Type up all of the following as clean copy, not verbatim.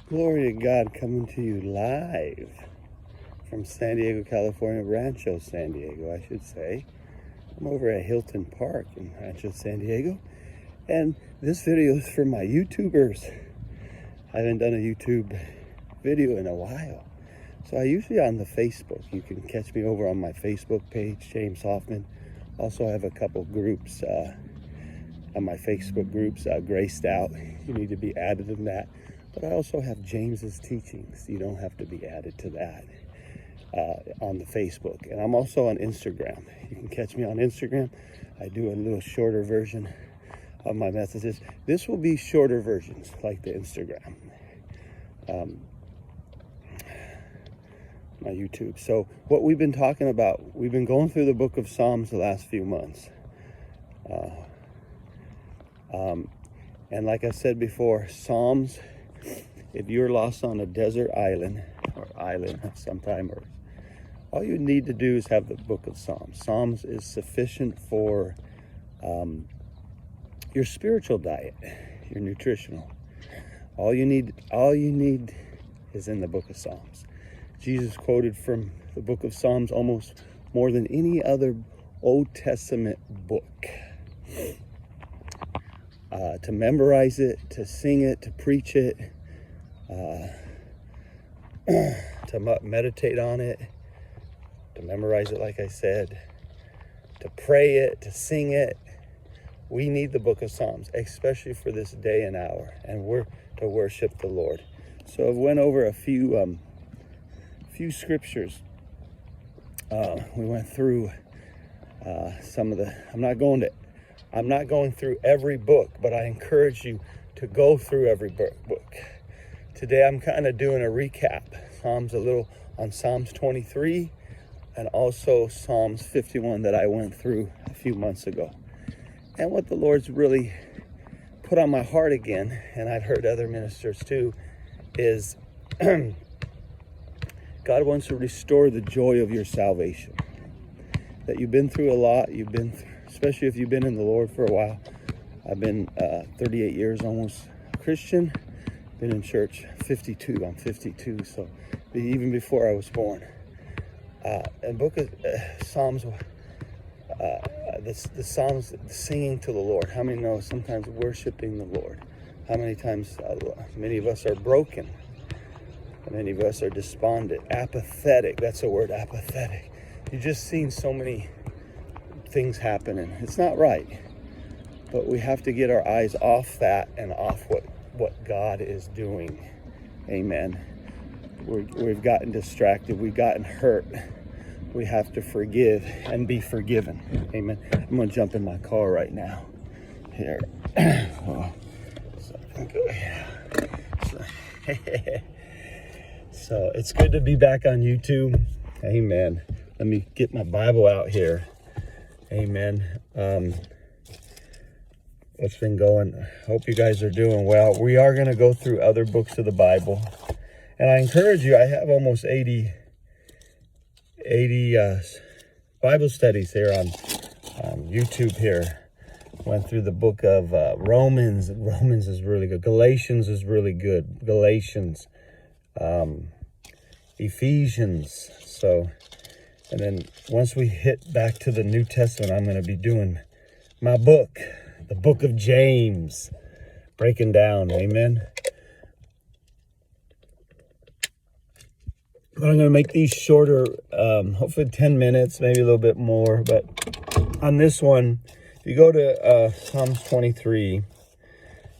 Glory to God, coming to you live from San Diego, California, Rancho San Diego, I should say. I'm over at Hilton Park in Rancho San Diego, and this video is for my YouTubers. I haven't done a YouTube video in a while, so I usually on the Facebook. You can catch me over on my Facebook page, James Hoffman. Also, I have a couple groups on my Facebook groups, Graced Out. You need to be added in that. But I also have James's teachings. You don't have to be added to that on the Facebook. And I'm also on Instagram. You can catch me on Instagram. I do a little shorter version of my messages. This will be shorter versions like the Instagram, my YouTube. So what we've been talking about, we've been going through the book of Psalms the last few months. And like I said before, Psalms, if you're lost on a desert island or island sometime, or all you need to do is have the book of Psalms. Psalms is sufficient for your spiritual diet, your nutritional. All you need is in the book of Psalms. Jesus quoted from the book of Psalms almost more than any other Old Testament book. To memorize it, to sing it, to preach it, to meditate on it, to memorize it, like I said, to pray it, to sing it. We need the book of Psalms, especially for this day and hour, and we're to worship the Lord. So I've went over a few scriptures. We went through some of the. I'm not going through every book, but I encourage you to go through every book. Today I'm kind of doing a recap. A little on Psalms 23 and also Psalms 51 that I went through a few months ago. And what the Lord's really put on my heart again, and I've heard other ministers too, is God wants to restore the joy of your salvation. That you've been through a lot, especially if you've been in the Lord for a while. I've been 38 years almost Christian. Been in church 52. I'm 52, so even before I was born. And book of Psalms, the Psalms, singing to the Lord. How many know sometimes worshiping the Lord? How many times many of us are broken? Many of us are despondent, apathetic. That's the word, apathetic. You've just seen so many things happening. It's not right. But we have to get our eyes off that and off what God is doing. Amen. We've gotten distracted. We've gotten hurt. We have to forgive and be forgiven. Amen. I'm going to jump in my car right now. Here. So it's good to be back on YouTube. Amen. Let me get my Bible out here. Amen. What's been going? Hope you guys are doing well. We are going to go through other books of the Bible. And I encourage you, I have almost 80 Bible studies here on YouTube here. Went through the book of Romans. Romans is really good. Galatians is really good. Galatians. Ephesians. So, and then once we hit back to the New Testament, I'm going to be doing my book, the book of James, breaking down. Amen. But I'm going to make these shorter, hopefully 10 minutes, maybe a little bit more. But on this one, if you go to Psalms 23,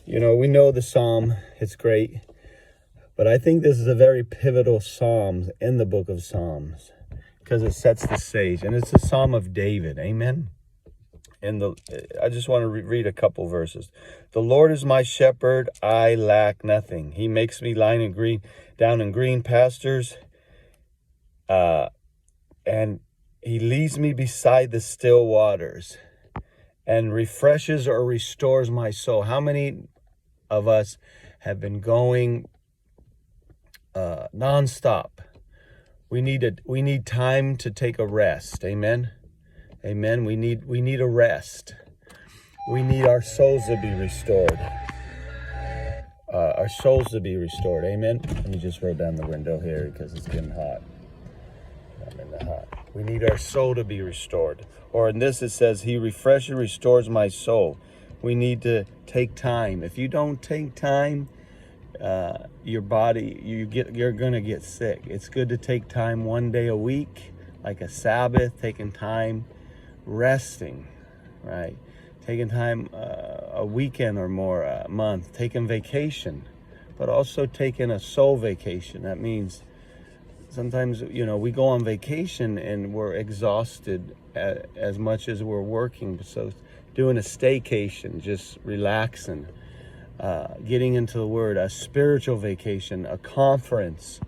we know the psalm. It's great. But I think this is a very pivotal psalm in the book of Psalms because it sets the stage. And it's a psalm of David. Amen. And I just want to read a couple verses. The Lord is my shepherd, I lack nothing. He makes me lie down in green pastures. And he leads me beside the still waters and refreshes or restores my soul. How many of us have been going nonstop? We need time to take a rest. Amen. Amen. We need a rest. We need our souls to be restored. our souls to be restored. Amen. Let me just roll down the window here because it's getting hot. I'm in the hot. We need our soul to be restored. Or in this it says, he refreshes and restores my soul. We need to take time. If you don't take time, your body, you're gonna get sick. It's good to take time one day a week, like a Sabbath, taking time resting, right? Taking time a weekend or more, a month, taking vacation, but also taking a soul vacation. That means sometimes, we go on vacation and we're exhausted as much as we're working. So doing a staycation, just relaxing, getting into the Word, a spiritual vacation, a conference,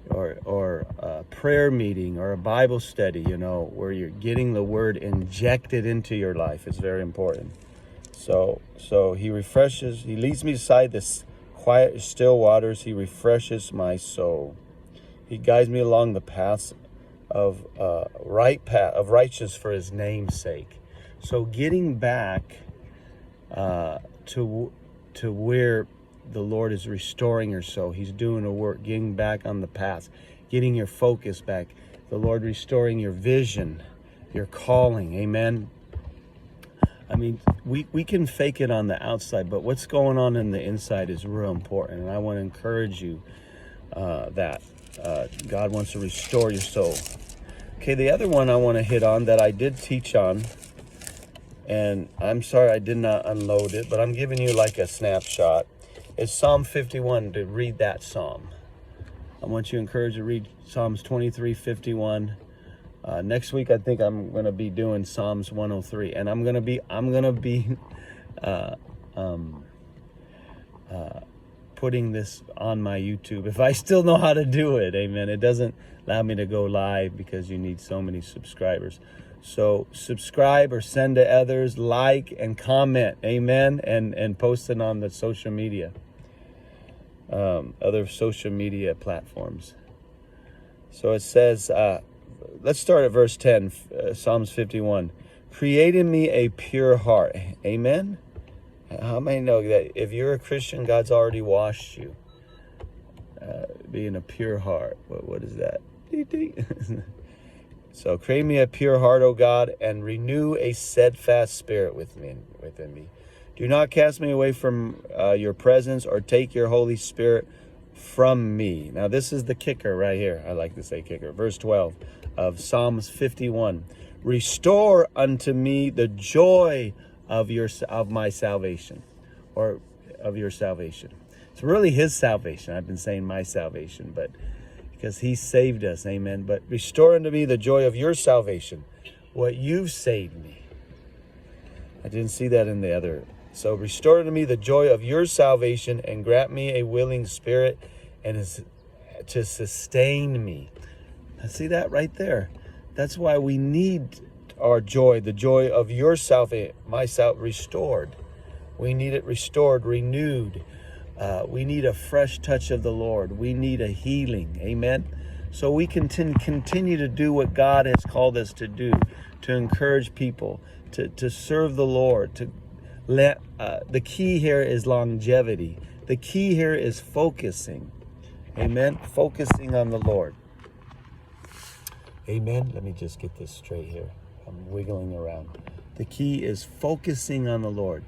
or a prayer meeting or a Bible study, where you're getting the Word injected into your life is very important. So he refreshes, he leads me beside this quiet, still waters. He refreshes my soul. He guides me along the paths of righteousness for his name's sake. So getting back to where the Lord is restoring your soul. He's doing a work, getting back on the path, getting your focus back. The Lord restoring your vision, your calling. Amen. I mean, we can fake it on the outside, but what's going on in the inside is real important. And I want to encourage you that God wants to restore your soul. Okay, the other one I want to hit on that I did teach on, and I'm sorry I did not unload it, but I'm giving you like a snapshot. It's Psalm 51, to read that psalm. I want you encouraged to read Psalms 23, 51. Next week, I think I'm going to be doing Psalms 103, and I'm going to be putting this on my YouTube if I still know how to do it. Amen. It doesn't allow me to go live because you need so many subscribers. So subscribe or send to others, like and comment. Amen. And post it on the social media, other social media platforms. So it says, let's start at verse 10, Psalms 51. Create in me a pure heart. Amen. How many know that if you're a Christian, God's already washed you? Being a pure heart. What is that? So create me a pure heart, O God, and renew a steadfast spirit within me. Do not cast me away from your presence or take your Holy Spirit from me. Now this is the kicker right here. I like to say kicker. Verse 12 of Psalms 51. Restore unto me the joy of my salvation, or of your salvation. It's really his salvation. I've been saying my salvation, but because he saved us, amen. But restore unto me the joy of your salvation, what you've saved me. I didn't see that in the other. So restore unto me the joy of your salvation, and grant me a willing spirit and to sustain me. I see that right there. That's why we need our joy, the joy of your salvation, restored. We need it restored, renewed. We need a fresh touch of the Lord. We need a healing. Amen. So we can continue to do what God has called us to do, to encourage people, to serve the Lord. The key here is longevity. The key here is focusing. Amen. Focusing on the Lord. Amen. Let me just get this straight here. I'm wiggling around. The key is focusing on the Lord.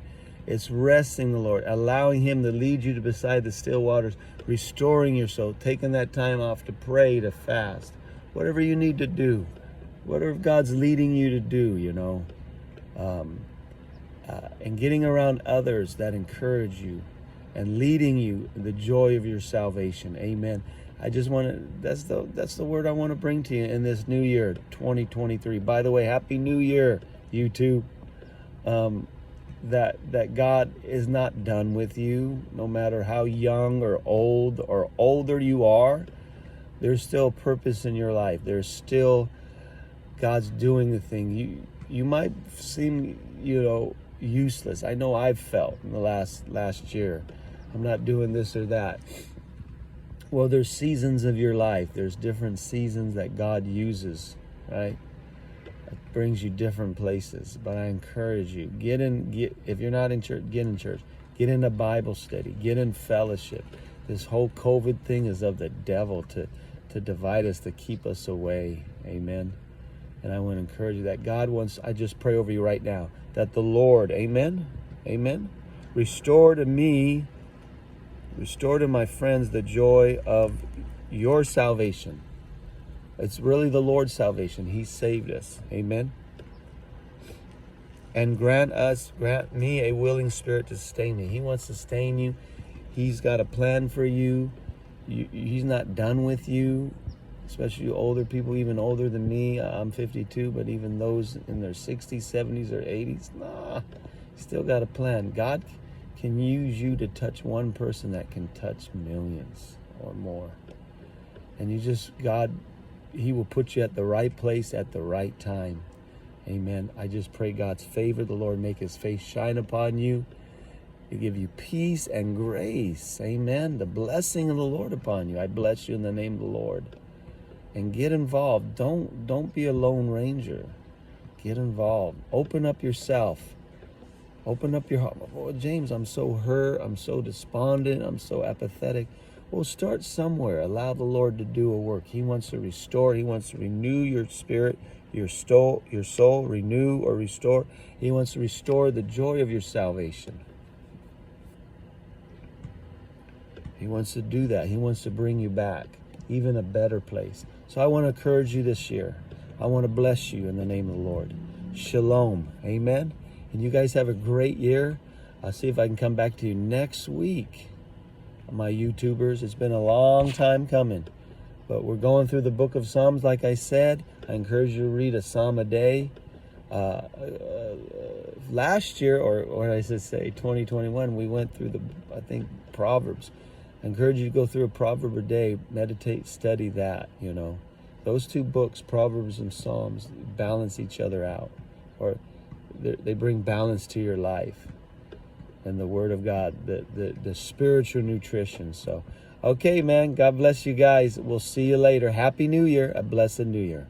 It's resting the Lord, allowing him to lead you to beside the still waters, restoring your soul, taking that time off to pray, to fast, whatever you need to do, whatever God's leading you to do, and getting around others that encourage you and leading you in the joy of your salvation. Amen. I just want to, that's the word I want to bring to you in this new year, 2023. By the way, Happy New Year, YouTube. That God is not done with you, no matter how young or older you are. There's still purpose in your life. There's still God's doing the thing. You might seem, useless. I know I've felt in the last year. I'm not doing this or that. Well, there's seasons of your life. There's different seasons that God uses, right? It brings you different places. But I encourage you, if you're not in church, get in church. Get in a Bible study. Get in fellowship. This whole COVID thing is of the devil to divide us, to keep us away. Amen. And I want to encourage you that God wants, I just pray over you right now, that the Lord, amen, amen, restore to me, restore to my friends the joy of your salvation. It's really the Lord's salvation. He saved us. Amen. And grant me a willing spirit to sustain me. He wants to sustain you. He's got a plan for you. He's not done with you, especially you older people, even older than me. I'm 52, but even those in their 60s, 70s, or 80s, nah, still got a plan. God can use you to touch one person that can touch millions or more. And you just, God, He will put you at the right place at the right time. Amen. I just pray God's favor, the Lord make His face shine upon you, to give you peace and grace. Amen. The blessing of the Lord upon you. I bless you in the name of the Lord. And get involved. Don't be a lone ranger. Get involved. Open up yourself. Open up your heart. Oh, James, I'm so hurt. I'm so despondent. I'm so apathetic. Well, start somewhere. Allow the Lord to do a work. He wants to restore. He wants to renew your spirit, your soul, renew or restore. He wants to restore the joy of your salvation. He wants to do that. He wants to bring you back, even a better place. So I want to encourage you this year. I want to bless you in the name of the Lord. Shalom. Amen. And you guys have a great year. I'll see if I can come back to you next week. My YouTubers, it's been a long time coming, but we're going through the book of Psalms. Like I said, I encourage you to read a psalm a day. Last year, or I should say 2021, we went through Proverbs. I encourage you to go through a proverb a day, meditate, study that. Those two books, Proverbs and Psalms, balance each other out, or they bring balance to your life. And the Word of God, the spiritual nutrition. So, okay, man, God bless you guys. We'll see you later. Happy New Year. A blessed New Year.